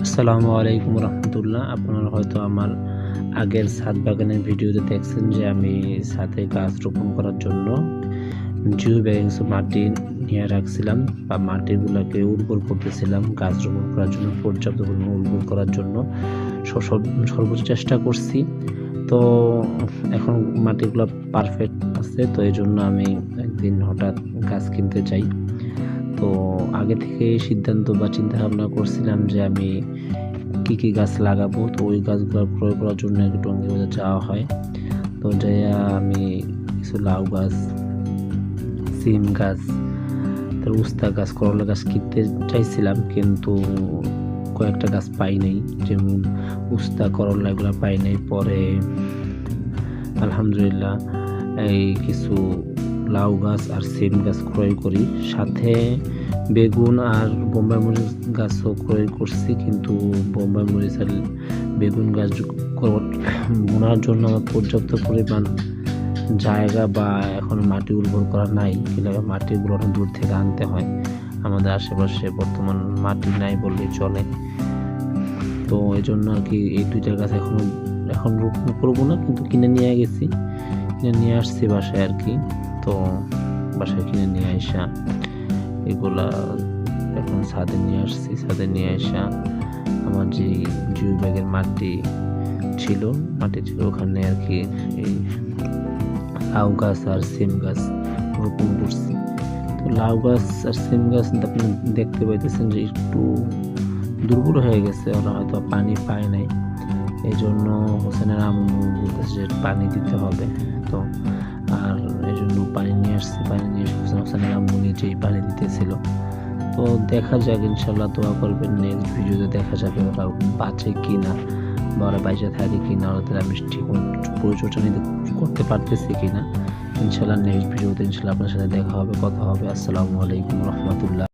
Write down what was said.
আসসালামু আলাইকুম রহমতুল্লাহ। আপনারা হয়তো আমার আগের ছাদ বাগানের ভিডিওতে দেখছেন যে আমি ছাদে গাছ রোপণ করার জন্য জিও ব্যাগে কিছু মাটি নিয়ে রাখছিলাম বা মাটিগুলোকে উর্বর করতেছিলাম গাছ রোপণ করার জন্য, পর্যাপ্ত পরিমাণ উর্বর করার জন্য সর্বোচ্চ চেষ্টা করছি। তো এখন মাটিগুলো পারফেক্ট আছে, তো এই জন্য আমি একদিন হঠাৎ গাছ কিনতে চাই। তো আগে থেকে সিদ্ধান্ত বা চিন্তা ভাবনা করছিলাম যে আমি কি গাছ লাগাবো। তো ওই গাছগুলো ক্রয় করার জন্য একটু টঙ্গী বাজার যাওয়া হয়। তো যাইয়া আমি কিছু লাউ গাছ, সিম গাছ, তারপর উস্তা গাছ, করলা গাছ কিনতে চাইছিলাম, কিন্তু কয়েকটা গাছ পাই নাই, যেমন উস্তা, করলা এগুলো পাই নাই। পরে আলহামদুলিল্লাহ এই কিছু লাউ গাছ আর সিম গাছ ক্রয় করি, সাথে বেগুন আর বোম্বাই মরিচ গাছও ক্রয় করছি। কিন্তু বোম্বাই মরিচ আর বেগুন গাছ বোনার জন্য আমার পর্যাপ্ত পরিমাণ জায়গা বা এখন মাটি উর্বর করা নাই, কিন্তু মাটিগুলো অনেক দূর থেকে আনতে হয়। আমাদের আশেপাশে বর্তমান মাটি নাই বললেই চলে। তো এই জন্য আর কি এই দুইটা গাছ এখন রোপণ করবো না, কিন্তু কিনে নিয়ে আসছি বাসায় আর কি। তো বাসায় কিনে নিয়ে আসা এগুলা এখন ছাদে নিয়ে আসছি। ছাদে নিয়ে আসা আমার যে জিও ব্যাগের মাটি ছিল ওখানে আর কি এই লাউ গাছ আর সিম গাছ রোপণ করছি। তো লাউ গাছ আর সিম গাছ আপনি দেখতে পাইতেছেন যে একটু দুর্বল হয়ে গেছে, ওরা হয়তো পানি পায় নাই। এই জন্য হোসেনের আম্মু বলতেছে যে পানি দিতে হবে। তো আর এই জন্য পানি নিয়ে এসে হোসেনের আম্মু নিজেই পানি দিতেছিল। তো দেখা যাক, ইনশাল্লাহ দোয়া করবেন, নেক্সট ভিডিওতে দেখা যাবে ওরা বাঁচে কি না বা ওরা বাইচে থাকে কি না, ওদের আমি ঠিক পরিচর্যা করতে পারতেছি কি না। ইনশাল্লাহ নেক্সট ভিডিওতে ইনশাল্লাহ আপনার সাথে দেখা হবে, কথা হবে। আসসালামু আলাইকুম রহমতুল্লাহ।